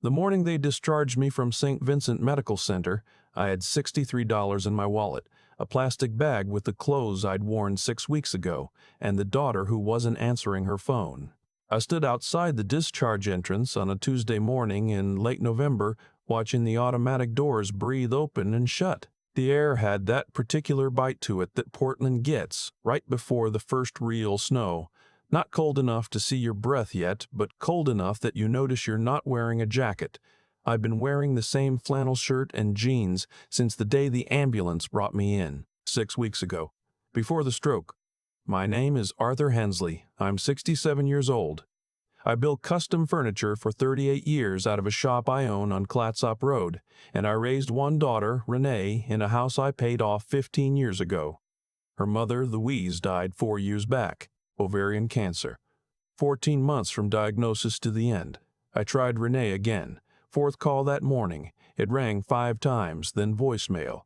The morning they discharged me from St. Vincent Medical Center, I had $63 in my wallet, a plastic bag with the clothes I'd worn 6 weeks ago, and the daughter who wasn't answering her phone. I stood outside the discharge entrance on a Tuesday morning in late November, watching the automatic doors breathe open and shut. The air had that particular bite to it that Portland gets right before the first real snow. Not cold enough to see your breath yet, but cold enough that you notice you're not wearing a jacket. I've been wearing the same flannel shirt and jeans since the day the ambulance brought me in, 6 weeks ago, before the stroke. My name is Arthur Hensley. I'm 67 years old. I built custom furniture for 38 years out of a shop I own on Clatsop Road, and I raised one daughter, Renee, in a house I paid off 15 years ago. Her mother, Louise, died 4 years back, ovarian cancer. 14 months from diagnosis to the end. I tried Renee again. Fourth call that morning. It rang 5 times, then voicemail.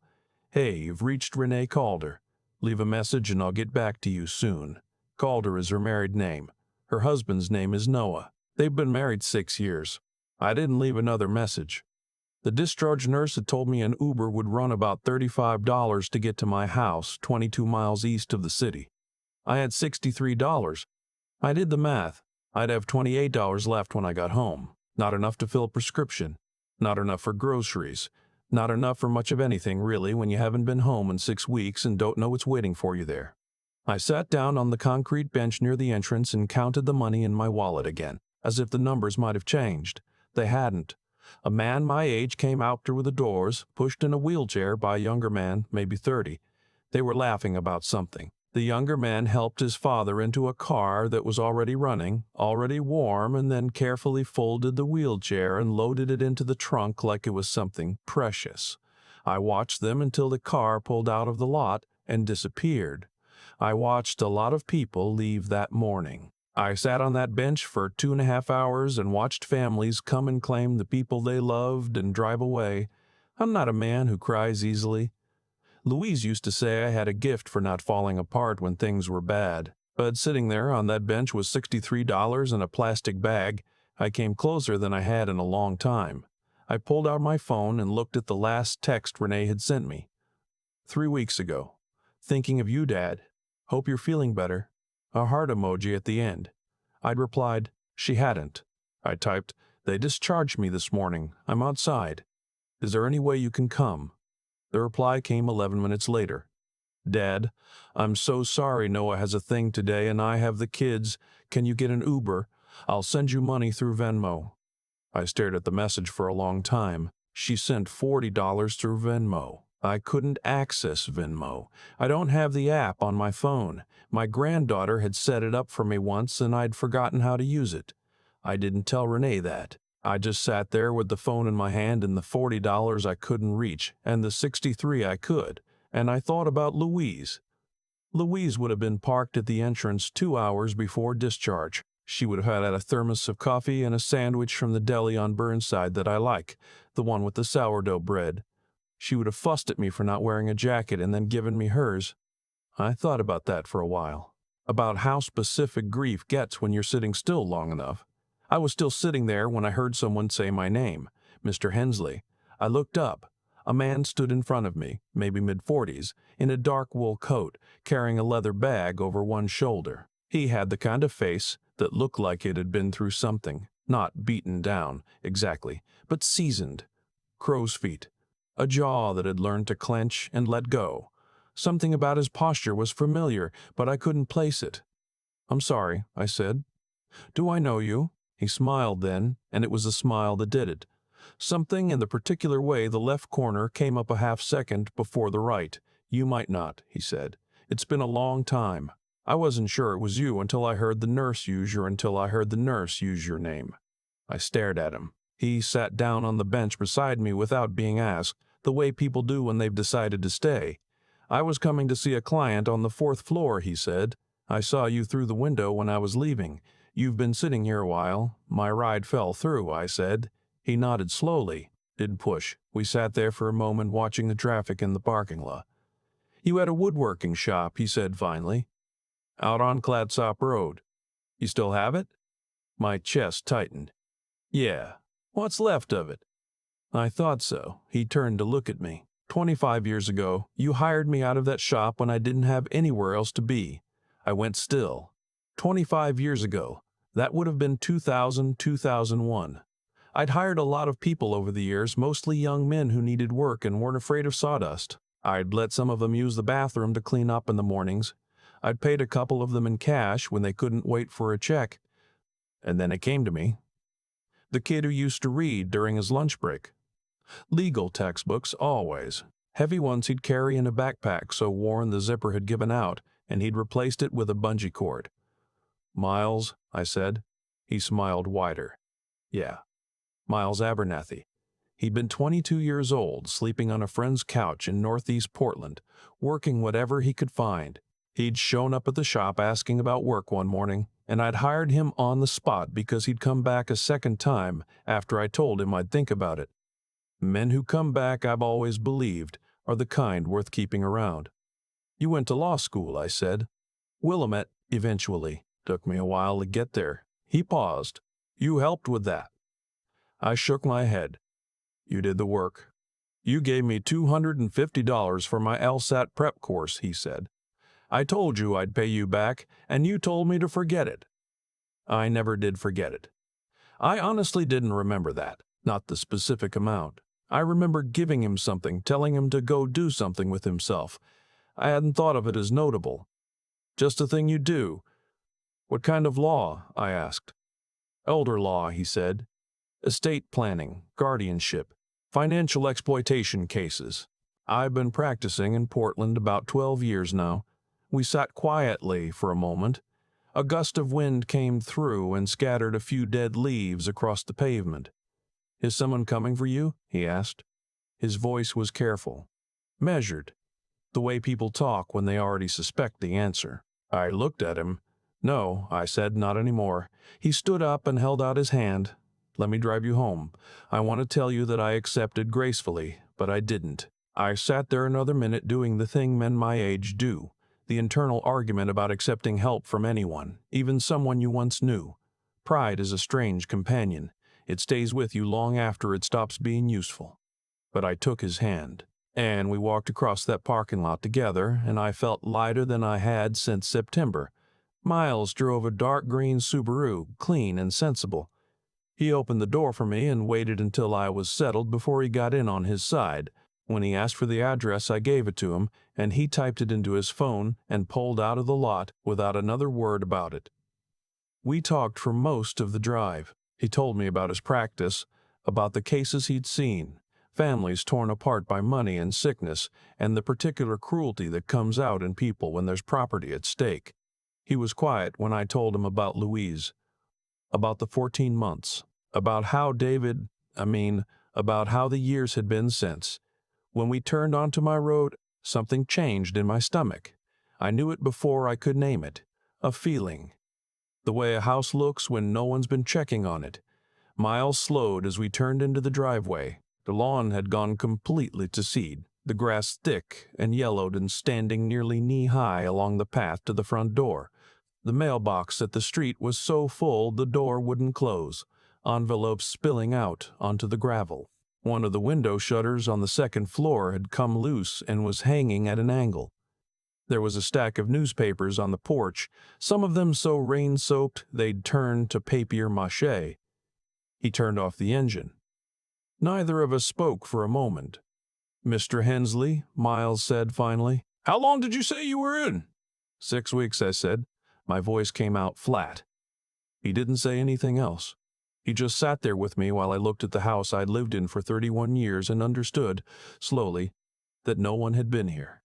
Hey, you've reached Renee Calder. Leave a message and I'll get back to you soon. Calder is her married name. Her husband's name is Noah. They've been married 6 years. I didn't leave another message. The discharge nurse had told me an Uber would run about $35 to get to my house, 22 miles east of the city. I had $63. I did the math. I'd have $28 left when I got home. Not enough to fill a prescription. Not enough for groceries. Not enough for much of anything, really, when you haven't been home in 6 weeks and don't know what's waiting for you there. I sat down on the concrete bench near the entrance and counted the money in my wallet again, as if the numbers might have changed. They hadn't. A man my age came out through the doors, pushed in a wheelchair by a younger man, maybe 30. They were laughing about something. The younger man helped his father into a car that was already running, already warm, and then carefully folded the wheelchair and loaded it into the trunk like it was something precious. I watched them until the car pulled out of the lot and disappeared. I watched a lot of people leave that morning. I sat on that bench for 2.5 hours and watched families come and claim the people they loved and drive away. I'm not a man who cries easily. Louise used to say I had a gift for not falling apart when things were bad. But sitting there on that bench with $63 in a plastic bag, I came closer than I had in a long time. I pulled out my phone and looked at the last text Renee had sent me. 3 weeks ago. Thinking of you, Dad. Hope you're feeling better. A heart emoji at the end. I'd replied, she hadn't. I typed, they discharged me this morning. I'm outside. Is there any way you can come? The reply came 11 minutes later. Dad, I'm so sorry Noah has a thing today and I have the kids. Can you get an Uber? I'll send you money through Venmo. I stared at the message for a long time. She sent $40 through Venmo. I couldn't access Venmo. I don't have the app on my phone. My granddaughter had set it up for me once and I'd forgotten how to use it. I didn't tell Renee that. I just sat there with the phone in my hand and the $40 I couldn't reach and the $63 I could, and I thought about Louise. Louise would have been parked at the entrance 2 hours before discharge. She would have had a thermos of coffee and a sandwich from the deli on Burnside that I like, the one with the sourdough bread. She would have fussed at me for not wearing a jacket and then given me hers. I thought about that for a while, about how specific grief gets when you're sitting still long enough. I was still sitting there when I heard someone say my name, Mr. Hensley. I looked up. A man stood in front of me, maybe mid-40s, in a dark wool coat, carrying a leather bag over one shoulder. He had the kind of face that looked like it had been through something, not beaten down, exactly, but seasoned. Crow's feet. A jaw that had learned to clench and let go. Something about his posture was familiar, but I couldn't place it. I'm sorry, I said. Do I know you? He smiled then, and it was a smile that did it. Something in the particular way the left corner came up a half second before the right. You might not, he said. It's been a long time. I wasn't sure it was you until I heard the nurse use your name. I stared at him. He sat down on the bench beside me without being asked, the way people do when they've decided to stay. I was coming to see a client on the 4th floor, he said. I saw you through the window when I was leaving. You've been sitting here a while. My ride fell through, I said. He nodded slowly, didn't push. We sat there for a moment watching the traffic in the parking lot. You had a woodworking shop, he said finally. Out on Clatsop Road. You still have it? My chest tightened. Yeah. What's left of it?" I thought so. He turned to look at me. 25 years ago, you hired me out of that shop when I didn't have anywhere else to be. I went still. 25 years ago. That would have been 2000, 2001. I'd hired a lot of people over the years, mostly young men who needed work and weren't afraid of sawdust. I'd let some of them use the bathroom to clean up in the mornings. I'd paid a couple of them in cash when they couldn't wait for a check. And then it came to me. The kid who used to read during his lunch break. Legal textbooks, always. Heavy ones he'd carry in a backpack so worn the zipper had given out, and he'd replaced it with a bungee cord. "Miles," I said. He smiled wider. "Yeah, Miles Abernathy." He'd been 22 years old, sleeping on a friend's couch in northeast Portland, working whatever he could find. He'd shown up at the shop asking about work one morning, and I'd hired him on the spot because he'd come back a second time after I told him I'd think about it. Men who come back, I've always believed, are the kind worth keeping around. "You went to law school," I said. "Willamette, eventually. Took me a while to get there." He paused. "You helped with that." I shook my head. "You did the work. You gave me $250 for my LSAT prep course," he said. "I told you I'd pay you back, and you told me to forget it." I never did forget it. I honestly didn't remember that, not the specific amount. I remember giving him something, telling him to go do something with himself. I hadn't thought of it as notable. "Just a thing you do." "What kind of law?" I asked. "Elder law," he said. "Estate planning, guardianship, financial exploitation cases. I've been practicing in Portland about 12 years now." We sat quietly for a moment. A gust of wind came through and scattered a few dead leaves across the pavement. "Is someone coming for you?" he asked. His voice was careful, measured, the way people talk when they already suspect the answer. I looked at him. "No," I said, "not anymore." He stood up and held out his hand. "Let me drive you home. I want to tell you that I accepted gracefully, but I didn't." I sat there another minute doing the thing men my age do, the internal argument about accepting help from anyone, even someone you once knew. Pride is a strange companion. It stays with you long after it stops being useful. But I took his hand, and we walked across that parking lot together, and I felt lighter than I had since September. Miles drove a dark green Subaru, clean and sensible. He opened the door for me and waited until I was settled before he got in on his side. When he asked for the address, I gave it to him, and he typed it into his phone and pulled out of the lot without another word about it. We talked for most of the drive. He told me about his practice, about the cases he'd seen, families torn apart by money and sickness, and the particular cruelty that comes out in people when there's property at stake. He was quiet when I told him about Louise, about the 14 months, about how about how the years had been since. When we turned onto my road, something changed in my stomach. I knew it before I could name it. A feeling. The way a house looks when no one's been checking on it. Miles slowed as we turned into the driveway. The lawn had gone completely to seed, the grass thick and yellowed and standing nearly knee-high along the path to the front door. The mailbox at the street was so full the door wouldn't close, envelopes spilling out onto the gravel. One of the window shutters on the second floor had come loose and was hanging at an angle. There was a stack of newspapers on the porch, some of them so rain-soaked they'd turned to papier-mâché. He turned off the engine. Neither of us spoke for a moment. "Mr. Hensley," Miles said finally. "How long did you say you were in?" 6 weeks, I said. My voice came out flat. He didn't say anything else. He just sat there with me while I looked at the house I'd lived in for 31 years and understood, slowly, that no one had been here.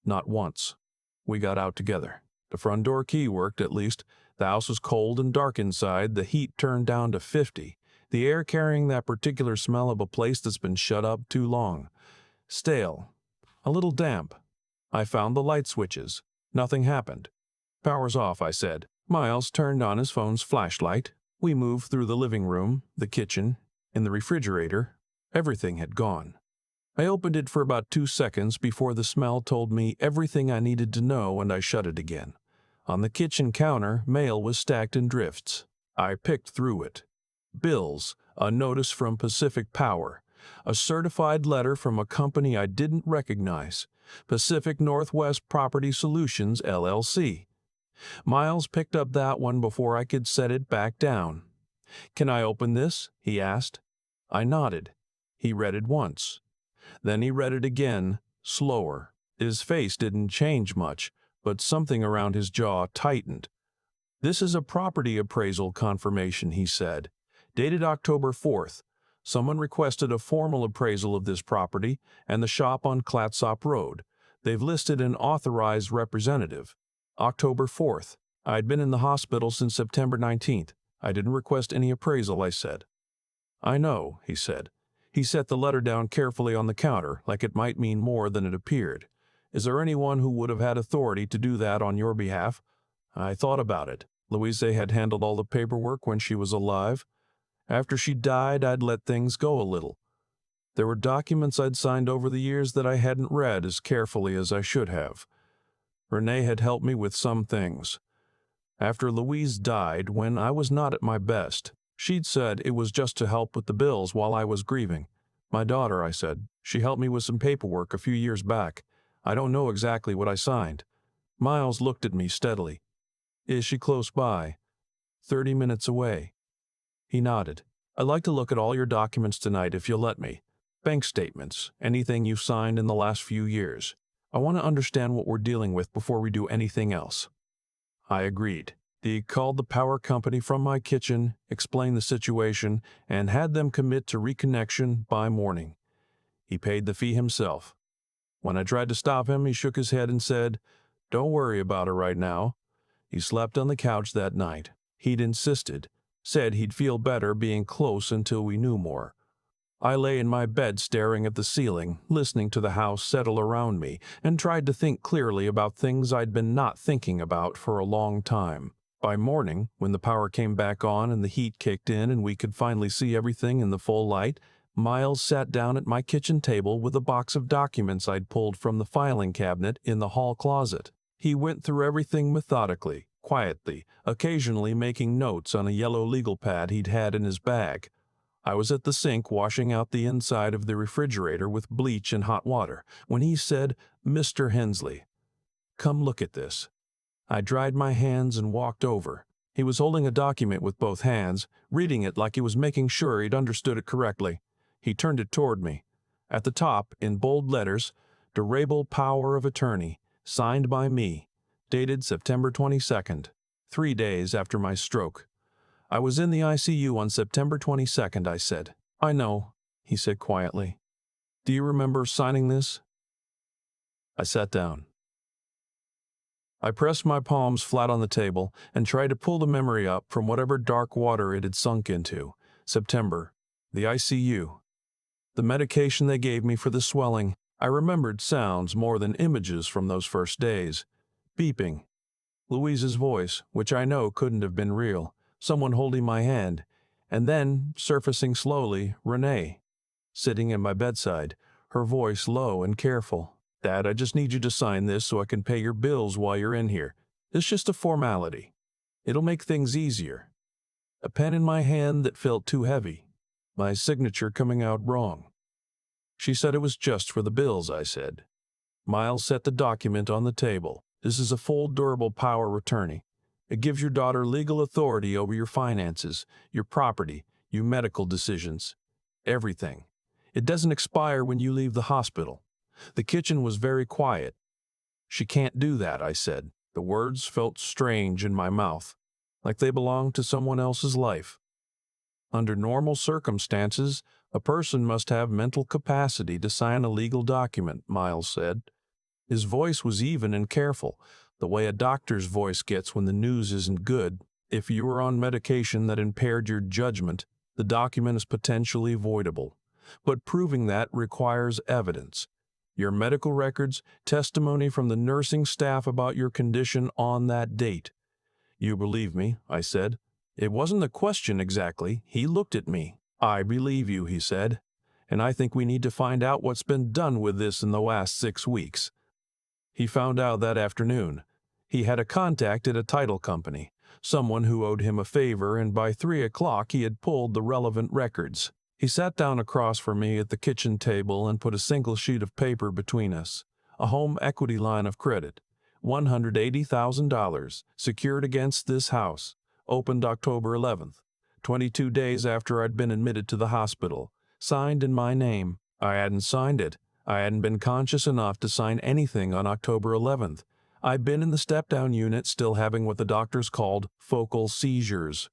Not once. We got out together. The front door key worked, at least. The house was cold and dark inside, the heat turned down to 50, the air carrying that particular smell of a place that's been shut up too long. Stale. A little damp. I found the light switches. Nothing happened. "Power's off," I said. Miles turned on his phone's flashlight. We moved through the living room, the kitchen, and the refrigerator. Everything had gone. I opened it for about 2 seconds before the smell told me everything I needed to know, and I shut it again. On the kitchen counter, mail was stacked in drifts. I picked through it. Bills, A notice from Pacific Power. A certified letter from a company I didn't recognize. Pacific Northwest Property Solutions, LLC. Miles picked up that one before I could set it back down. "Can I open this?" he asked. I nodded. He read it once. Then he read it again, slower. His face didn't change much, but something around his jaw tightened. "This is a property appraisal confirmation," he said. "Dated October 4th. Someone requested a formal appraisal of this property and the shop on Clatsop Road. They've listed an authorized representative. October 4th. I'd been in the hospital since September 19th. I didn't request any appraisal," I said. "I know," he said. He set the letter down carefully on the counter, like it might mean more than it appeared. "Is there anyone who would have had authority to do that on your behalf?" I thought about it. Louise had handled all the paperwork when she was alive. After she died, I'd let things go a little. There were documents I'd signed over the years that I hadn't read as carefully as I should have. Renee had helped me with some things. After Louise died, when I was not at my best, she'd said it was just to help with the bills while I was grieving. "My daughter," I said. "She helped me with some paperwork a few years back. I don't know exactly what I signed." Miles looked at me steadily. "Is she close by?" 30 minutes away." He nodded. "I'd like to look at all your documents tonight if you'll let me. Bank statements, anything you've signed in the last few years. I want to understand what we're dealing with before we do anything else." I agreed. He called the power company from my kitchen, explained the situation, and had them commit to reconnection by morning. He paid the fee himself. When I tried to stop him, he shook his head and said, "Don't worry about it right now." He slept on the couch that night. He'd insisted, said he'd feel better being close until we knew more. I lay in my bed staring at the ceiling, listening to the house settle around me, and tried to think clearly about things I'd been not thinking about for a long time. By morning, when the power came back on and the heat kicked in and we could finally see everything in the full light, Miles sat down at my kitchen table with a box of documents I'd pulled from the filing cabinet in the hall closet. He went through everything methodically, quietly, occasionally making notes on a yellow legal pad he'd had in his bag. I was at the sink washing out the inside of the refrigerator with bleach and hot water when he said, "Mr. Hensley, come look at this." I dried my hands and walked over. He was holding a document with both hands, reading it like he was making sure he'd understood it correctly. He turned it toward me. At the top, in bold letters, "Durable Power of Attorney, signed by me, dated September 22nd, 3 days after my stroke." "I was in the ICU on September 22nd, I said. "I know," he said quietly. "Do you remember signing this?" I sat down. I pressed my palms flat on the table and tried to pull the memory up from whatever dark water it had sunk into. September. The ICU. The medication they gave me for the swelling. I remembered sounds more than images from those first days. Beeping. Louise's voice, which I know couldn't have been real. Someone holding my hand. And then, surfacing slowly, Renee, sitting at my bedside, her voice low and careful. "Dad, I just need you to sign this so I can pay your bills while you're in here. It's just a formality. It'll make things easier." A pen in my hand that felt too heavy. My signature coming out wrong. "She said it was just for the bills," I said. Miles set the document on the table. "This is a full durable power of attorney. It gives your daughter legal authority over your finances, your property, your medical decisions, everything. It doesn't expire when you leave the hospital." The kitchen was very quiet. "She can't do that," I said. The words felt strange in my mouth, like they belonged to someone else's life. "Under normal circumstances, a person must have mental capacity to sign a legal document," Miles said. His voice was even and careful, the way a doctor's voice gets when the news isn't good. "If you were on medication that impaired your judgment, the document is potentially voidable. But proving that requires evidence. Your medical records, testimony from the nursing staff about your condition on that date." "You believe me," I said. It wasn't a question exactly. He looked at me. "I believe you," he said. "And I think we need to find out what's been done with this in the last 6 weeks." He found out that afternoon. He had a contact at a title company. someone who owed him a favor, and by 3 o'clock he had pulled the relevant records. He sat down across from me at the kitchen table and put a single sheet of paper between us. A home equity line of credit. $180,000, secured against this house. Opened October 11th, 22 days after I'd been admitted to the hospital. Signed in my name. I hadn't signed it. I hadn't been conscious enough to sign anything on October 11th. I'd been in the step-down unit, still having what the doctors called focal seizures.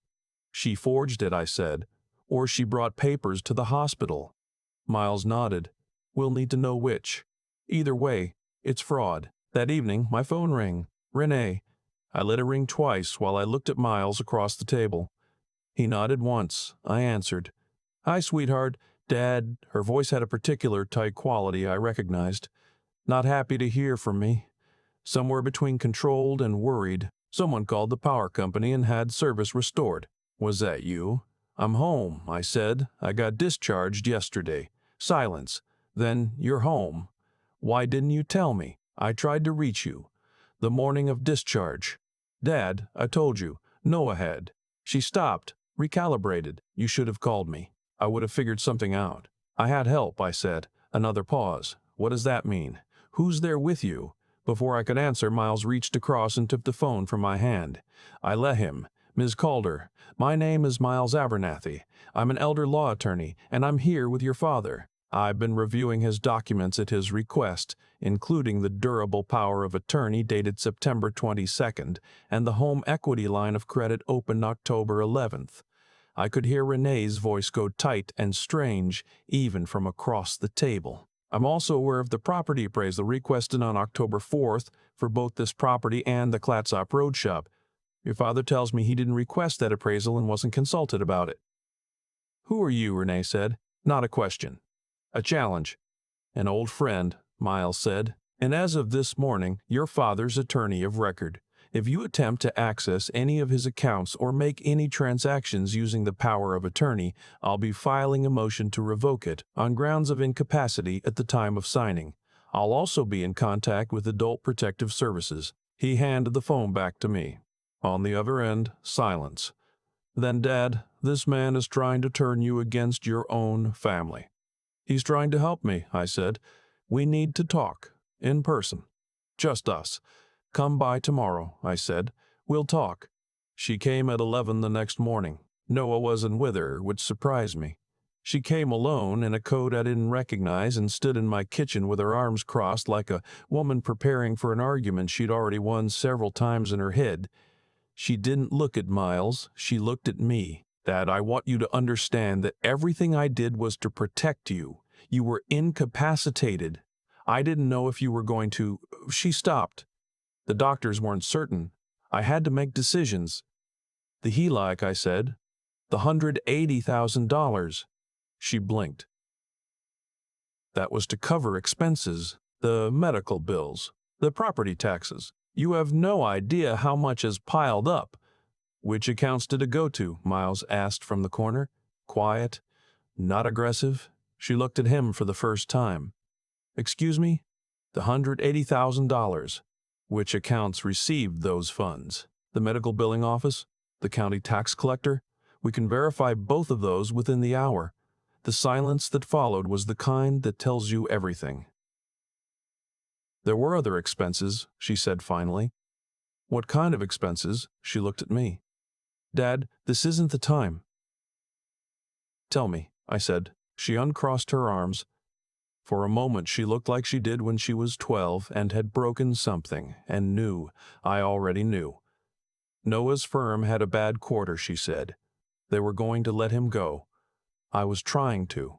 She forged it, I said, or she brought papers to the hospital. Miles nodded. We'll need to know which. Either way, it's fraud. That evening, my phone rang. Renee. I let it ring twice while I looked at Miles across the table. He nodded once. I answered. Hi, sweetheart. Dad. Her voice had a particular tight quality I recognized. Not happy to hear from me. Somewhere between controlled and worried. Someone called the power company and had service restored. Was that you? I'm home, I said. I got discharged yesterday. Silence. Then you're home. Why didn't you tell me? I tried to reach you. The morning of discharge. Dad, I told you. Noah had. She stopped, recalibrated. You should have called me. I would have figured something out. I had help, I said. Another pause. What does that mean? Who's there with you? Before I could answer, Miles reached across and took the phone from my hand. I let him. Ms. Calder, my name is Miles Abernathy. I'm an elder law attorney, and I'm here with your father. I've been reviewing his documents at his request, including the durable power of attorney dated September 22nd and the home equity line of credit opened October 11th. I could hear Renee's voice go tight and strange, even from across the table. I'm also aware of the property appraisal requested on October 4th for both this property and the Clatsop Road Shop. Your father tells me he didn't request that appraisal and wasn't consulted about it. Who are you? Renee said. Not a question. A challenge. An old friend, Miles said. And as of this morning, your father's attorney of record. If you attempt to access any of his accounts or make any transactions using the power of attorney, I'll be filing a motion to revoke it on grounds of incapacity at the time of signing. I'll also be in contact with Adult Protective Services. He handed the phone back to me. On the other end, silence. Then, Dad, this man is trying to turn you against your own family. He's trying to help me, I said. We need to talk. In person. Just us. Come by tomorrow, I said. We'll talk. She came at 11 the next morning. Noah wasn't with her, which surprised me. She came alone in a coat I didn't recognize and stood in my kitchen with her arms crossed like a woman preparing for an argument she'd already won several times in her head. She didn't look at Miles. She looked at me. Dad, I want you to understand that everything I did was to protect you. You were incapacitated. I didn't know if you were going to... She stopped. The doctors weren't certain. I had to make decisions. The HELOC, I said. The $180,000. She blinked. That was to cover expenses, the medical bills, the property taxes. You have no idea how much has piled up. Which accounts did it go to? Miles asked from the corner. Quiet, not aggressive. She looked at him for the first time. Excuse me? The $180,000. Which accounts received those funds? The medical billing office? The county tax collector? We can verify both of those within the hour. The silence that followed was the kind that tells you everything. There were other expenses, she said finally. What kind of expenses? She looked at me. Dad, this isn't the time. Tell me, I said. She uncrossed her arms. For a moment she looked like she did when she was 12 and had broken something, and knew. I already knew. Noah's firm had a bad quarter, she said. They were going to let him go. I was trying to.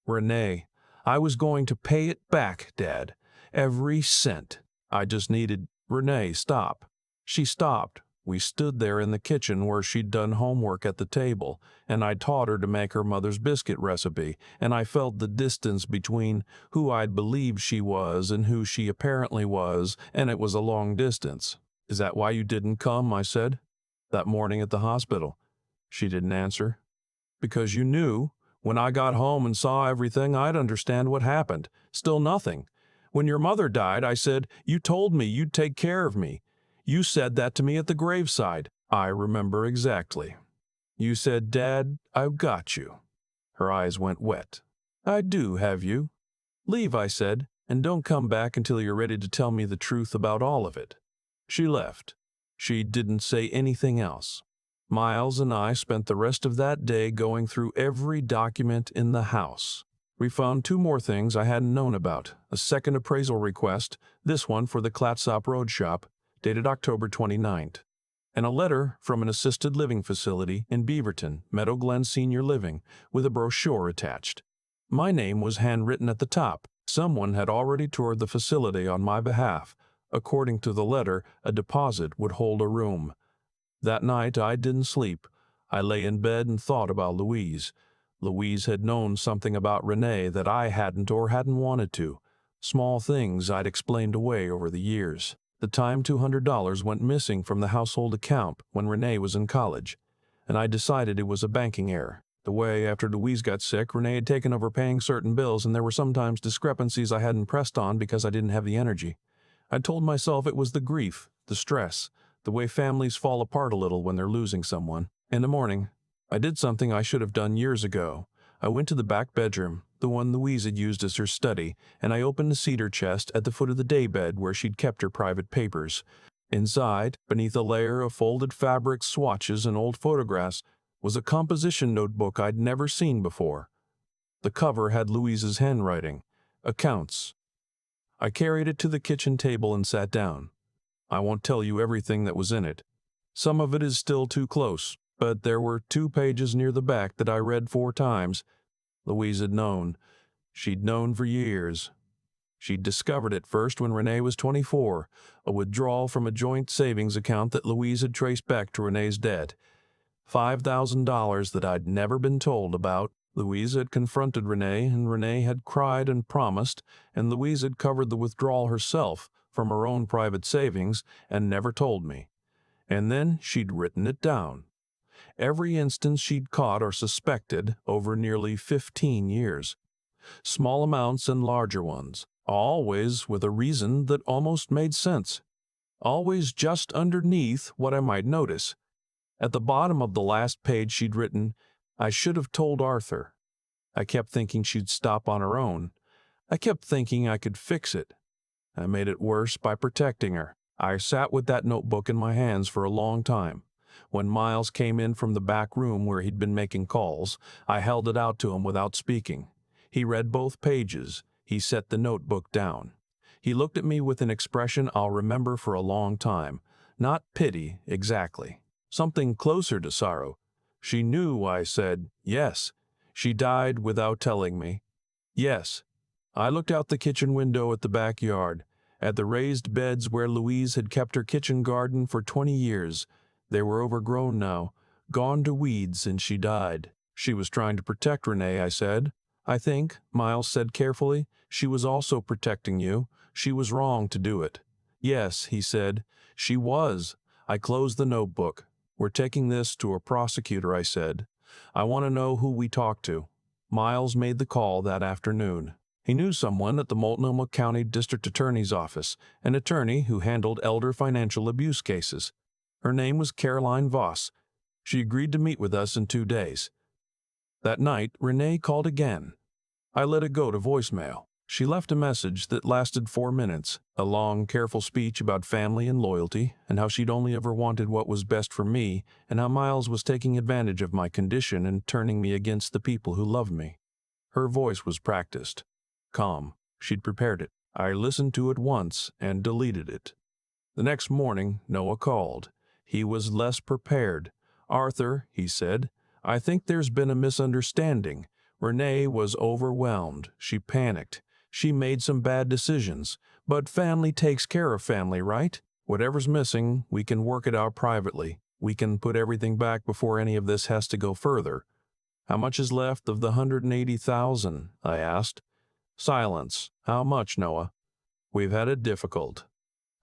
Renee, I was going to pay it back, Dad. Every cent. I just needed... Renee, stop. She stopped. We stood there in the kitchen where she'd done homework at the table, and I taught her to make her mother's biscuit recipe, and I felt the distance between who I'd believed she was and who she apparently was, and it was a long distance. Is that why you didn't come? I said. That morning at the hospital. She didn't answer. Because you knew. When I got home and saw everything, I'd understand what happened. Still nothing. When your mother died, I said, you told me you'd take care of me. You said that to me at the graveside. I remember exactly. You said, "Dad, I've got you." Her eyes went wet. "I do, have you?" "Leave," I said, "and don't come back until you're ready to tell me the truth about all of it." She left. She didn't say anything else. Miles and I spent the rest of that day going through every document in the house. We found two more things I hadn't known about: a second appraisal request, this one for the Clatsop Road shop, dated October 29th, and a letter from an assisted living facility in Beaverton, Meadow Glen Senior Living, with a brochure attached. My name was handwritten at the top. Someone had already toured the facility on my behalf. According to the letter, a deposit would hold a room. That night I didn't sleep. I lay in bed and thought about Louise. Louise had known something about Renee that I hadn't or hadn't wanted to. Small things I'd explained away over the years. The time $200 went missing from the household account when Renee was in college, and I decided it was a banking error. The way after Louise got sick, Renee had taken over paying certain bills, and there were sometimes discrepancies I hadn't pressed on because I didn't have the energy. I told myself it was the grief, the stress, the way families fall apart a little when they're losing someone. In the morning, I did something I should have done years ago. I went to the back bedroom, the one Louise had used as her study, and I opened the cedar chest at the foot of the daybed where she'd kept her private papers. Inside, beneath a layer of folded fabric, swatches, and old photographs, was a composition notebook I'd never seen before. The cover had Louise's handwriting. Accounts. I carried it to the kitchen table and sat down. I won't tell you everything that was in it. Some of it is still too close, but there were 2 pages near the back that I read 4 times. Louise had known. She'd known for years. She'd discovered it first when Renee was 24, a withdrawal from a joint savings account that Louise had traced back to Renee's debt. $5,000 that I'd never been told about. Louise had confronted Renee, and Renee had cried and promised, and Louise had covered the withdrawal herself from her own private savings and never told me. And then she'd written it down. Every instance she'd caught or suspected over nearly 15 years. Small amounts and larger ones, always with a reason that almost made sense. Always just underneath what I might notice. At the bottom of the last page she'd written, "I should have told Arthur." I kept thinking she'd stop on her own. I kept thinking I could fix it. I made it worse by protecting her. I sat with that notebook in my hands for a long time. When Miles came in from the back room where he'd been making calls, I held it out to him without speaking. He read both pages. He set the notebook down. He looked at me with an expression I'll remember for a long time. Not pity, exactly. Something closer to sorrow. "She knew," I said. "Yes. She died without telling me." "Yes." I looked out the kitchen window at the backyard, at the raised beds where Louise had kept her kitchen garden for 20 years. They were overgrown now, gone to weeds, and she died. "She was trying to protect Renee," I said. "I think," Miles said carefully, "she was also protecting you. She was wrong to do it." "Yes," he said, "she was." I closed the notebook. "We're taking this to a prosecutor," I said. "I want to know who we talked to." Miles made the call that afternoon. He knew someone at the Multnomah County District Attorney's Office, an attorney who handled elder financial abuse cases. Her name was Caroline Voss. She agreed to meet with us in 2 days. That night, Renee called again. I let it go to voicemail. She left a message that lasted 4 minutes, a long, careful speech about family and loyalty, and how she'd only ever wanted what was best for me, and how Miles was taking advantage of my condition and turning me against the people who loved me. Her voice was practiced, calm. She'd prepared it. I listened to it once and deleted it. The next morning, Noah called. He was less prepared. "Arthur," he said, "I think there's been a misunderstanding. Renee was overwhelmed. She panicked. She made some bad decisions. But family takes care of family, right? Whatever's missing, we can work it out privately. We can put everything back before any of this has to go further." "How much is left of the $180,000? I asked. Silence. "How much, Noah?" "We've had it difficult."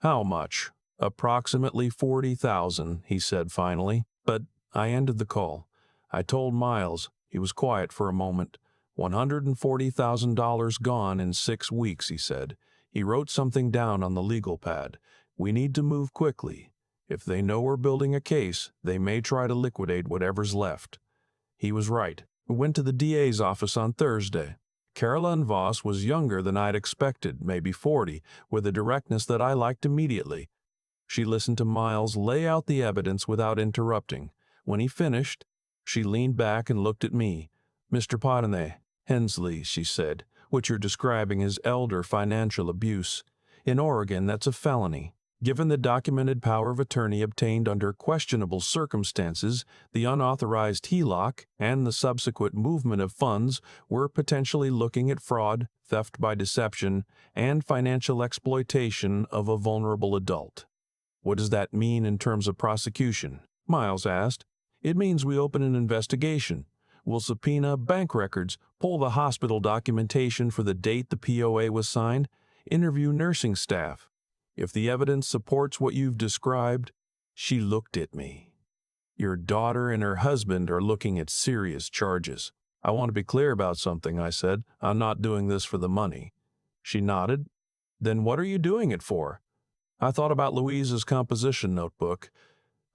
"How much?" "Approximately 40,000, he said finally. But I ended the call. I told Miles. He was quiet for a moment. $140,000 gone in 6 weeks, he said. He wrote something down on the legal pad. "We need to move quickly. If they know we're building a case, they may try to liquidate whatever's left. He was right. We went to the DA's office on Thursday. Caroline Voss was younger than I'd expected, maybe 40, with a directness that I liked immediately. She listened to Miles lay out the evidence without interrupting. When he finished, she leaned back and looked at me. "Mr. Pottenay, Hensley," she said, "what you're describing is elder financial abuse. In Oregon, that's a felony. Given the documented power of attorney obtained under questionable circumstances, the unauthorized HELOC, and the subsequent movement of funds, we're potentially looking at fraud, theft by deception, and financial exploitation of a vulnerable adult." "What does that mean in terms of prosecution?" Miles asked. "It means we open an investigation. We'll subpoena bank records, pull the hospital documentation for the date the POA was signed, interview nursing staff. If the evidence supports what you've described." She looked at me. "Your daughter and her husband are looking at serious charges." "I want to be clear about something," I said. "I'm not doing this for the money." She nodded. "Then what are you doing it for?" I thought about Louise's composition notebook,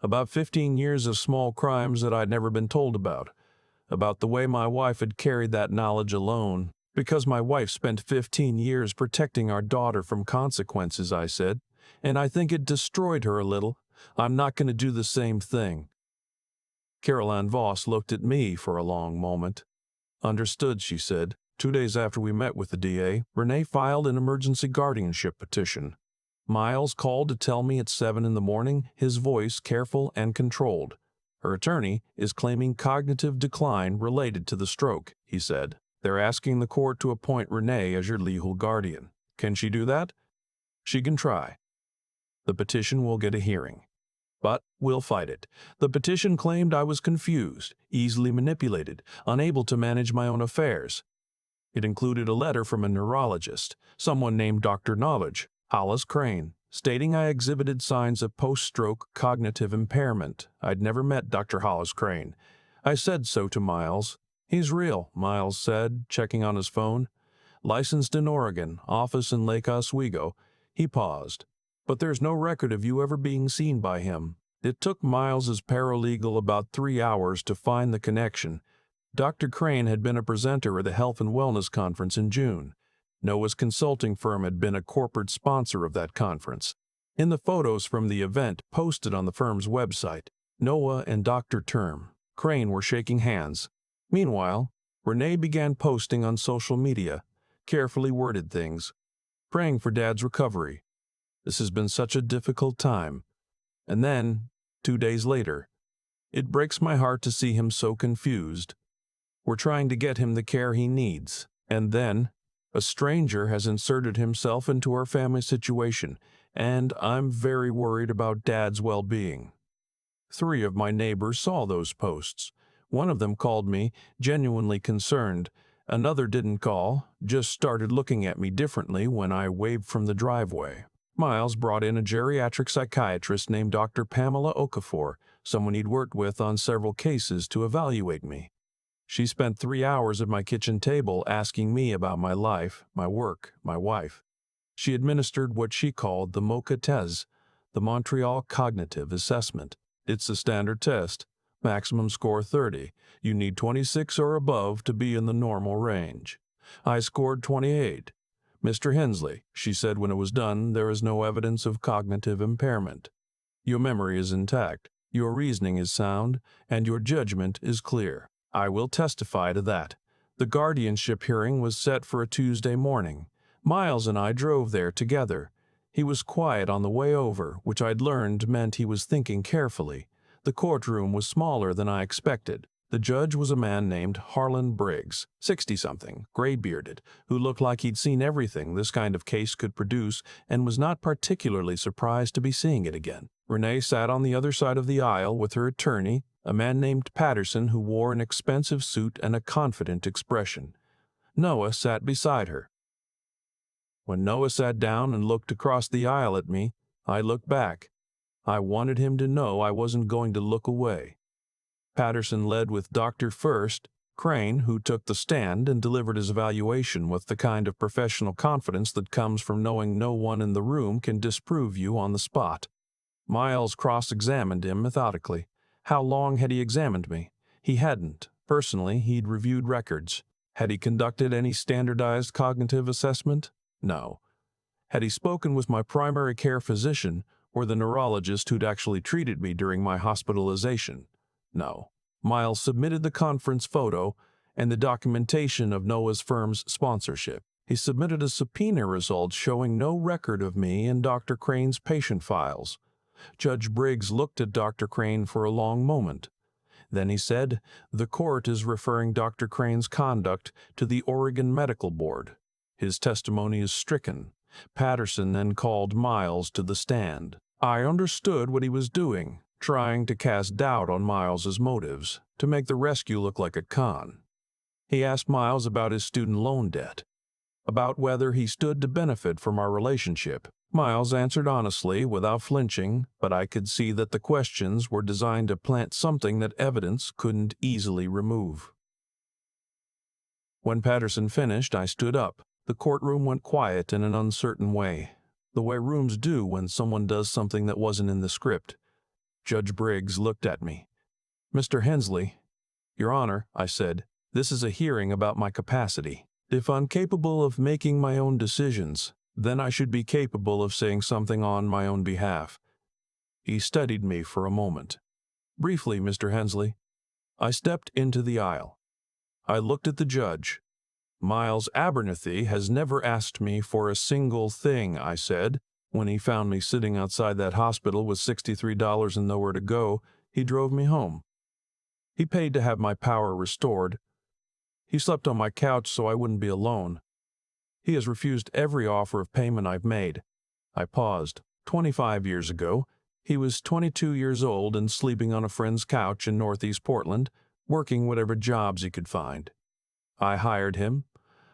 about 15 years of small crimes that I'd never been told about the way my wife had carried that knowledge alone. "Because my wife spent 15 years protecting our daughter from consequences," I said, "and I think it destroyed her a little. I'm not going to do the same thing." Caroline Voss looked at me for a long moment. "Understood," she said. 2 days after we met with the DA, Renee filed an emergency guardianship petition. Miles called to tell me at 7 in the morning, his voice careful and controlled. "Her attorney is claiming cognitive decline related to the stroke," he said. "They're asking the court to appoint Renee as your legal guardian. Can she do that?" "She can try. The petition will get a hearing. But we'll fight it." The petition claimed I was confused, easily manipulated, unable to manage my own affairs. It included a letter from a neurologist, someone named Dr. Knowledge, Hollis Crane, stating I exhibited signs of post-stroke cognitive impairment. I'd never met Dr. Hollis Crane. I said so to Miles. "He's real," Miles said, checking on his phone. "Licensed in Oregon, office in Lake Oswego." He paused. "But there's no record of you ever being seen by him." It took Miles's paralegal about 3 hours to find the connection. Dr. Crane had been a presenter at the Health and Wellness Conference in June. Noah's consulting firm had been a corporate sponsor of that conference. In the photos from the event posted on the firm's website, Noah and Dr. Crane were shaking hands. Meanwhile, Renee began posting on social media, carefully worded things. "Praying for Dad's recovery. This has been such a difficult time." And then, 2 days later, "It breaks my heart to see him so confused. We're trying to get him the care he needs." And then, "A stranger has inserted himself into our family situation, and I'm very worried about Dad's well-being." 3 of my neighbors saw those posts. One of them called me, genuinely concerned. Another didn't call, just started looking at me differently when I waved from the driveway. Miles brought in a geriatric psychiatrist named Dr. Pamela Okafor, someone he'd worked with on several cases, to evaluate me. She spent 3 hours at my kitchen table asking me about my life, my work, my wife. She administered what she called the MOCA test, the Montreal Cognitive Assessment. It's a standard test. Maximum score 30. You need 26 or above to be in the normal range. I scored 28. "Mr. Hensley," she said when it was done, "there is no evidence of cognitive impairment. Your memory is intact, your reasoning is sound, and your judgment is clear. I will testify to that." The guardianship hearing was set for a Tuesday morning. Miles and I drove there together. He was quiet on the way over, which I'd learned meant he was thinking carefully. The courtroom was smaller than I expected. The judge was a man named Harlan Briggs, 60-something, gray-bearded, who looked like he'd seen everything this kind of case could produce and was not particularly surprised to be seeing it again. Renee sat on the other side of the aisle with her attorney, a man named Patterson who wore an expensive suit and a confident expression. Noah sat beside her. When Noah sat down and looked across the aisle at me, I looked back. I wanted him to know I wasn't going to look away. Patterson led with Dr. Crane, who took the stand and delivered his evaluation with the kind of professional confidence that comes from knowing no one in the room can disprove you on the spot. Miles cross-examined him methodically. How long had he examined me? He hadn't. Personally, he'd reviewed records. Had he conducted any standardized cognitive assessment? No. Had he spoken with my primary care physician or the neurologist who'd actually treated me during my hospitalization? No. Miles submitted the conference photo and the documentation of Noah's firm's sponsorship. He submitted a subpoena result showing no record of me in Dr. Crane's patient files. Judge Briggs looked at Dr. Crane for a long moment. Then he said, "The court is referring Dr. Crane's conduct to the Oregon Medical Board. His testimony is stricken." Patterson then called Miles to the stand. I understood what he was doing, trying to cast doubt on Miles's motives, to make the rescue look like a con. He asked Miles about his student loan debt, about whether he stood to benefit from our relationship. Miles answered honestly, without flinching, but I could see that the questions were designed to plant something that evidence couldn't easily remove. When Patterson finished, I stood up. The courtroom went quiet in an uncertain way, the way rooms do when someone does something that wasn't in the script. Judge Briggs looked at me. "Mr. Hensley." "Your Honor," I said, "this is a hearing about my capacity. If I'm capable of making my own decisions, then I should be capable of saying something on my own behalf." He studied me for a moment. "Briefly, Mr. Hensley." I stepped into the aisle. I looked at the judge. "Miles Abernathy has never asked me for a single thing," I said. "When he found me sitting outside that hospital with $63 and nowhere to go, he drove me home. He paid to have my power restored. He slept on my couch so I wouldn't be alone. He has refused every offer of payment I've made." I paused. 25 years ago, he was 22 years old and sleeping on a friend's couch in Northeast Portland, working whatever jobs he could find. I hired him.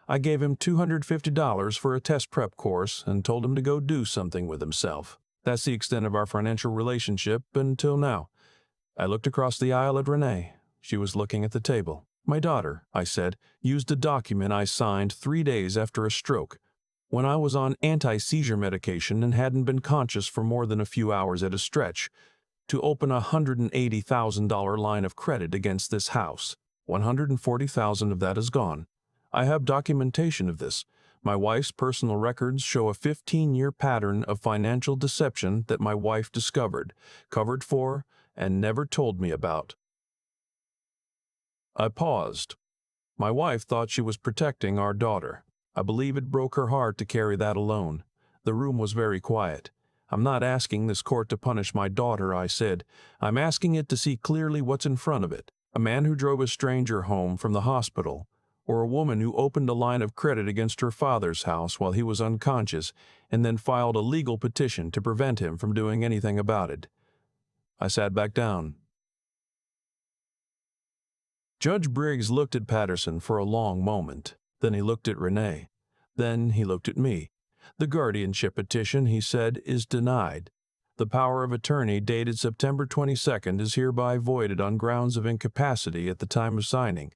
I gave him $250 for a test prep course and told him to go do something with himself. That's the extent of our financial relationship until now. I looked across the aisle at Renee. She was looking at the table. "My daughter," I said, "used a document I signed 3 days after a stroke, when I was on anti-seizure medication and hadn't been conscious for more than a few hours at a stretch, to open a $180,000 line of credit against this house. $140,000 of that is gone. I have documentation of this. My wife's personal records show a 15-year pattern of financial deception that my wife discovered, covered for, and never told me about." I paused. My wife thought she was protecting our daughter. I believe it broke her heart to carry that alone. The room was very quiet. "I'm not asking this court to punish my daughter," I said. "I'm asking it to see clearly what's in front of it. A man who drove a stranger home from the hospital, or a woman who opened a line of credit against her father's house while he was unconscious and then filed a legal petition to prevent him from doing anything about it." I sat back down. Judge Briggs looked at Patterson for a long moment. Then he looked at Renee. Then he looked at me. "The guardianship petition," he said, "is denied. The power of attorney dated September 22nd is hereby voided on grounds of incapacity at the time of signing.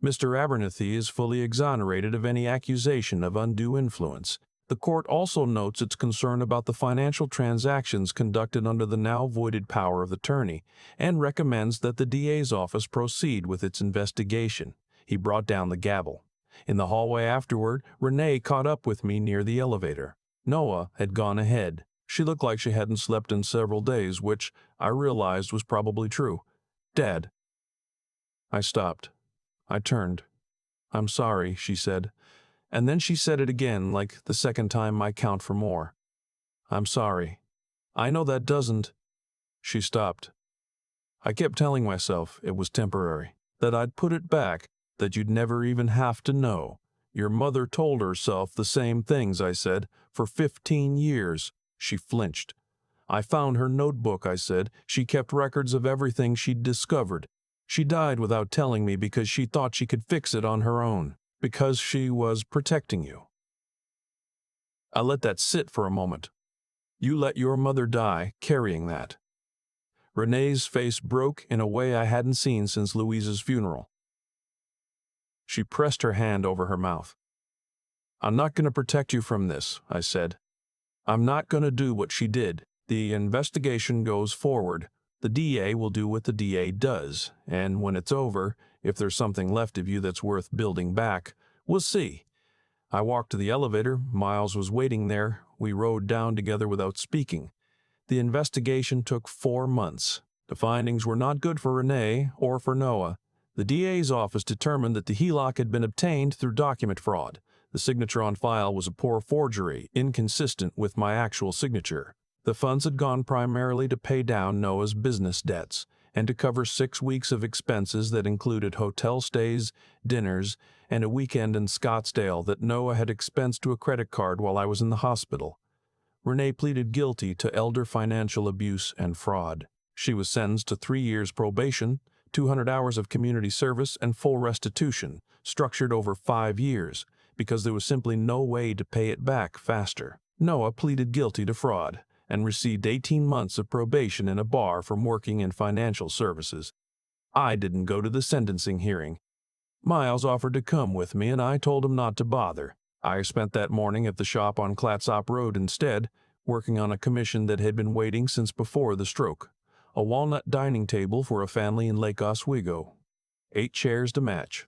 Mr. Abernathy is fully exonerated of any accusation of undue influence. The court also notes its concern about the financial transactions conducted under the now voided power of attorney and recommends that the DA's office proceed with its investigation." He brought down the gavel. In the hallway afterward, Renee caught up with me near the elevator. Noah had gone ahead. She looked like she hadn't slept in several days, which I realized was probably true. "Dad." I stopped. I turned. "I'm sorry," she said. And then she said it again, like the second time I count for more. "I'm sorry. I know that doesn't—" She stopped. I kept telling myself it was temporary, that I'd put it back, that you'd never even have to know. "Your mother told herself the same things," I said, "for 15 years. She flinched. "I found her notebook," I said. "She kept records of everything she'd discovered. She died without telling me because she thought she could fix it on her own. Because she was protecting you." I let that sit for a moment. "You let your mother die carrying that." Renee's face broke in a way I hadn't seen since Louise's funeral. She pressed her hand over her mouth. "I'm not going to protect you from this," I said. "I'm not going to do what she did. The investigation goes forward. The DA will do what the DA does, and when it's over, if there's something left of you that's worth building back, we'll see. I walked to the elevator. Miles was waiting there. We rode down together without speaking. The investigation took 4 months. The findings were not good for Renee or for Noah. The DA's office determined that the HELOC had been obtained through document fraud. The signature on file was a poor forgery, inconsistent with my actual signature. The funds had gone primarily to pay down Noah's business debts and to cover 6 weeks of expenses that included hotel stays, dinners, and a weekend in Scottsdale that Noah had expensed to a credit card while I was in the hospital. Renee pleaded guilty to elder financial abuse and fraud. She was sentenced to 3 years probation, 200 hours of community service, and full restitution, structured over 5 years, because there was simply no way to pay it back faster. Noah pleaded guilty to fraud and received 18 months of probation in a bar from working in financial services. I didn't go to the sentencing hearing. Miles offered to come with me, and I told him not to bother. I spent that morning at the shop on Clatsop Road instead, working on a commission that had been waiting since before the stroke. A walnut dining table for a family in Lake Oswego. 8 chairs to match.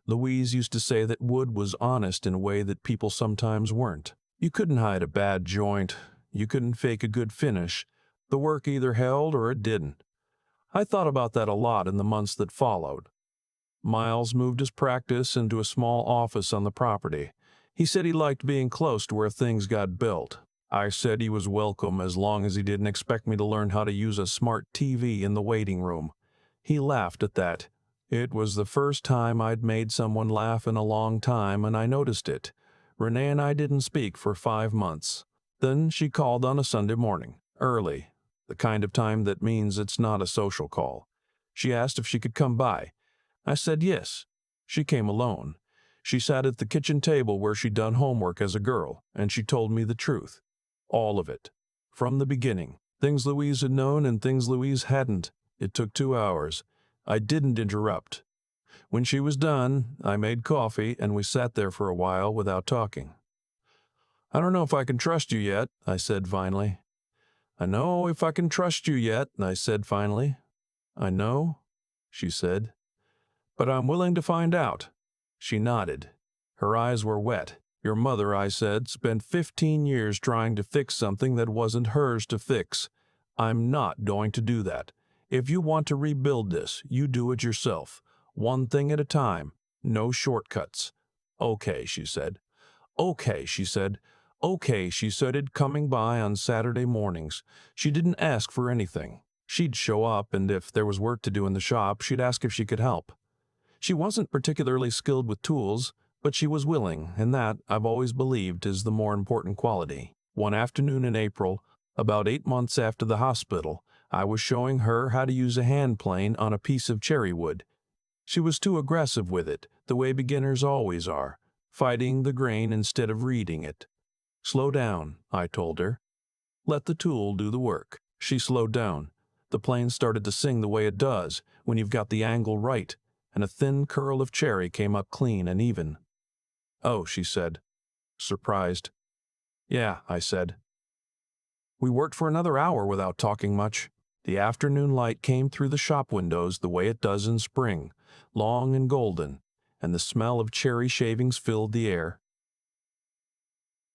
Louise used to say that wood was honest in a way that people sometimes weren't. You couldn't hide a bad joint. You couldn't fake a good finish. The work either held or it didn't. I thought about that a lot in the months that followed. Miles moved his practice into a small office on the property. He said he liked being close to where things got built. I said he was welcome as long as he didn't expect me to learn how to use a smart TV in the waiting room. He laughed at that. It was the first time I'd made someone laugh in a long time, and I noticed it. Renee and I didn't speak for 5 months. Then she called on a Sunday morning, early, the kind of time that means it's not a social call. She asked if she could come by. I said yes. She came alone. She sat at the kitchen table where she'd done homework as a girl, and she told me the truth. All of it. From the beginning. Things Louise had known and things Louise hadn't. It took 2 hours. I didn't interrupt. When she was done, I made coffee, and we sat there for a while without talking. "I don't know if I can trust you yet," I said finally. "I know if I can trust you yet," I said finally. "I know," she said. "But I'm willing to find out." She nodded. Her eyes were wet. "Your mother," I said, "spent 15 years trying to fix something that wasn't hers to fix. I'm not going to do that. If you want to rebuild this, you do it yourself. One thing at a time. No shortcuts." "Okay," she said. "Okay," she said. "Okay," she said, coming by on Saturday mornings. She didn't ask for anything. She'd show up, and if there was work to do in the shop, she'd ask if she could help. She wasn't particularly skilled with tools, but she was willing, and that, I've always believed, is the more important quality. One afternoon in April, about 8 months after the hospital, I was showing her how to use a hand plane on a piece of cherry wood. She was too aggressive with it, the way beginners always are, fighting the grain instead of reading it. "Slow down," I told her. "Let the tool do the work." She slowed down. The plane started to sing the way it does when you've got the angle right, and a thin curl of cherry came up clean and even. "Oh," she said, surprised. "Yeah," I said. We worked for another hour without talking much. The afternoon light came through the shop windows the way it does in spring, long and golden, and the smell of cherry shavings filled the air.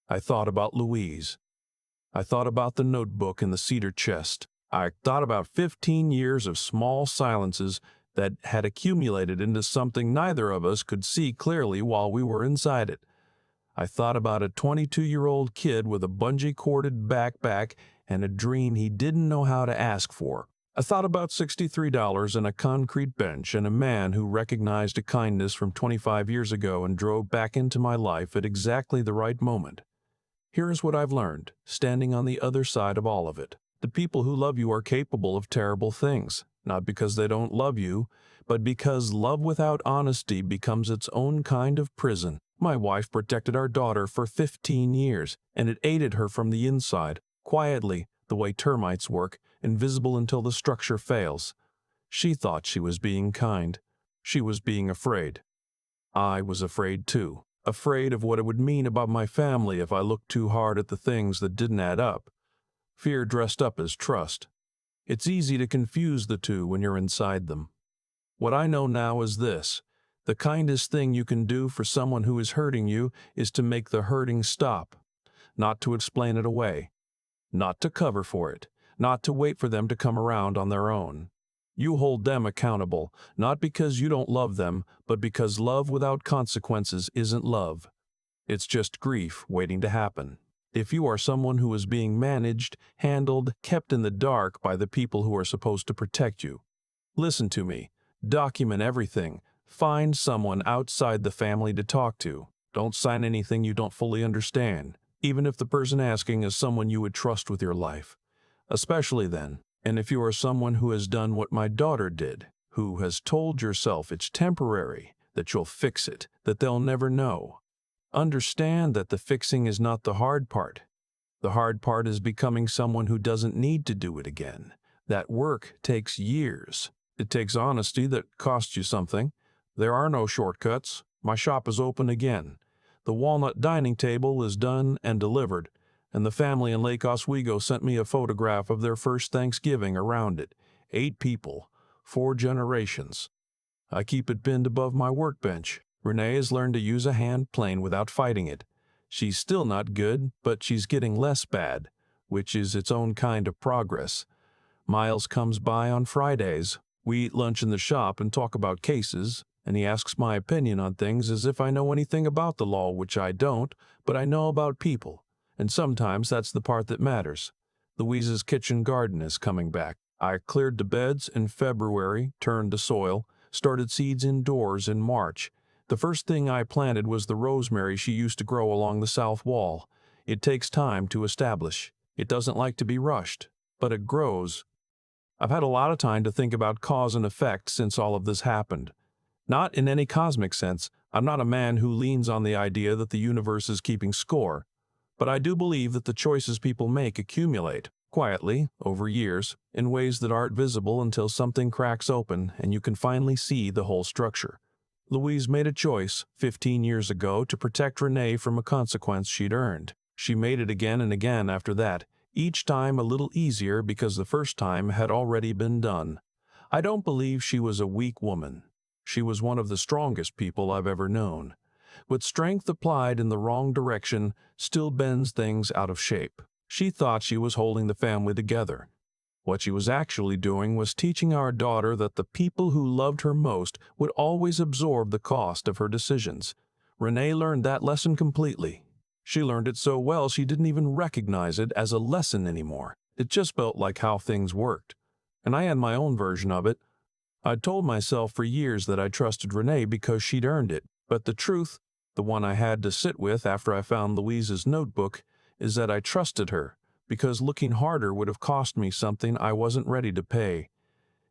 I thought about Louise. I thought about the notebook in the cedar chest. I thought about 15 years of small silences that had accumulated into something neither of us could see clearly while we were inside it. I thought about a 22-year-old kid with a bungee-corded backpack and a dream he didn't know how to ask for. I thought about $63 and a concrete bench and a man who recognized a kindness from 25 years ago and drove back into my life at exactly the right moment. Here's what I've learned, standing on the other side of all of it. The people who love you are capable of terrible things, not because they don't love you, but because love without honesty becomes its own kind of prison. My wife protected our daughter for 15 years, and it aided her from the inside, quietly, the way termites work, invisible until the structure fails. She thought she was being kind. She was being afraid. I was afraid too, afraid of what it would mean about my family if I looked too hard at the things that didn't add up. fear dressed up as trust. It's easy to confuse the two when you're inside them. What I know now is this: the kindest thing you can do for someone who is hurting you is to make the hurting stop, not to explain it away, not to cover for it, not to wait for them to come around on their own. You hold them accountable, not because you don't love them, but because love without consequences isn't love. It's just grief waiting to happen. If you are someone who is being managed, handled, kept in the dark by the people who are supposed to protect you, listen to me. Document everything. Find someone outside the family to talk to. Don't sign anything you don't fully understand, even if the person asking is someone you would trust with your life. Especially then, and if you are someone who has done what my daughter did, who has told yourself it's temporary, that you'll fix it, that they'll never know. Understand that the fixing is not the hard part. The hard part is becoming someone who doesn't need to do it again. That work takes years. It takes honesty that costs you something. There are no shortcuts. My shop is open again. The walnut dining table is done and delivered, and the family in Lake Oswego sent me a photograph of their first Thanksgiving around it. 8 people, 4 generations. I keep it pinned above my workbench. Renee has learned to use a hand plane without fighting it. She's still not good, but she's getting less bad, which is its own kind of progress. Miles comes by on Fridays. We eat lunch in the shop and talk about cases, and he asks my opinion on things as if I know anything about the law, which I don't, but I know about people, and sometimes that's the part that matters. Louise's kitchen garden is coming back. I cleared the beds in February, turned the soil, started seeds indoors in March. The first thing I planted was the rosemary she used to grow along the south wall. It takes time to establish. It doesn't like to be rushed, but it grows. I've had a lot of time to think about cause and effect since all of this happened. Not in any cosmic sense. I'm not a man who leans on the idea that the universe is keeping score, but I do believe that the choices people make accumulate, quietly, over years, in ways that aren't visible until something cracks open and you can finally see the whole structure. Louise made a choice 15 years ago to protect Renee from a consequence she'd earned. She made it again and again after that, each time a little easier because the first time had already been done. I don't believe she was a weak woman. She was one of the strongest people I've ever known. But strength applied in the wrong direction still bends things out of shape. She thought she was holding the family together. What she was actually doing was teaching our daughter that the people who loved her most would always absorb the cost of her decisions. Renee learned that lesson completely. She learned it so well she didn't even recognize it as a lesson anymore. It just felt like how things worked. And I had my own version of it. I'd told myself for years that I trusted Renee because she'd earned it. But the truth, the one I had to sit with after I found Louise's notebook, is that I trusted her because looking harder would have cost me something I wasn't ready to pay.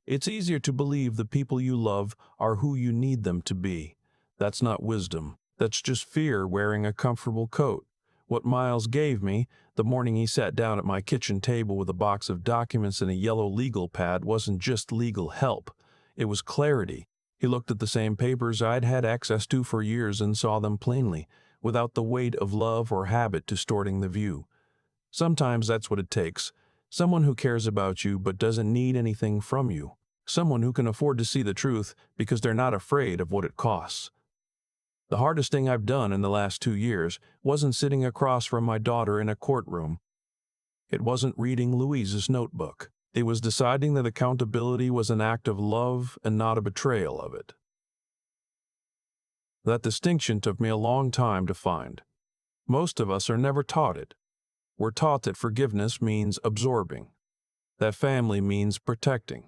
It's easier to believe the people you love are who you need them to be. That's not wisdom. That's just fear wearing a comfortable coat. What Miles gave me, the morning he sat down at my kitchen table with a box of documents and a yellow legal pad, wasn't just legal help. It was clarity. He looked at the same papers I'd had access to for years and saw them plainly, without the weight of love or habit distorting the view. Sometimes that's what it takes. Someone who cares about you but doesn't need anything from you. Someone who can afford to see the truth because they're not afraid of what it costs. The hardest thing I've done in the last 2 years wasn't sitting across from my daughter in a courtroom. It wasn't reading Louise's notebook. It was deciding that accountability was an act of love and not a betrayal of it. That distinction took me a long time to find. Most of us are never taught it. We're taught that forgiveness means absorbing, that family means protecting,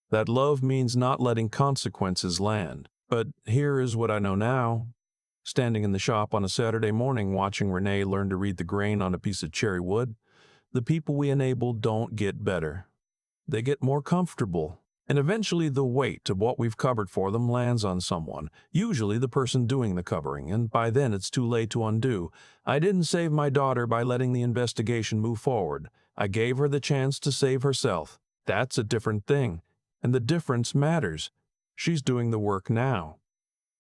that love means not letting consequences land. But here is what I know now. Standing in the shop on a Saturday morning watching Renee learn to read the grain on a piece of cherry wood, the people we enable don't get better. They get more comfortable, and eventually the weight of what we've covered for them lands on someone, usually the person doing the covering, and by then it's too late to undo. I didn't save my daughter by letting the investigation move forward. I gave her the chance to save herself. That's a different thing, and the difference matters. She's doing the work now.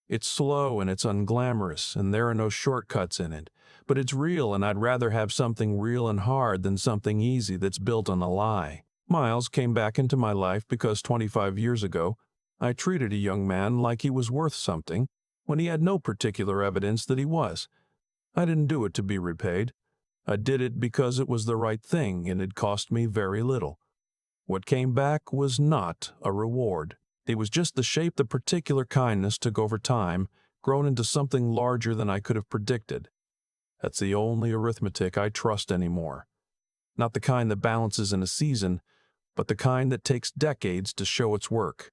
It's slow and it's unglamorous, and there are no shortcuts in it. But it's real, and I'd rather have something real and hard than something easy that's built on a lie. Miles came back into my life because 25 years ago, I treated a young man like he was worth something when he had no particular evidence that he was. I didn't do it to be repaid. I did it because it was the right thing and it cost me very little. What came back was not a reward. It was just the shape the particular kindness took over time, grown into something larger than I could have predicted. That's the only arithmetic I trust anymore. Not the kind that balances in a season, but the kind that takes decades to show its work.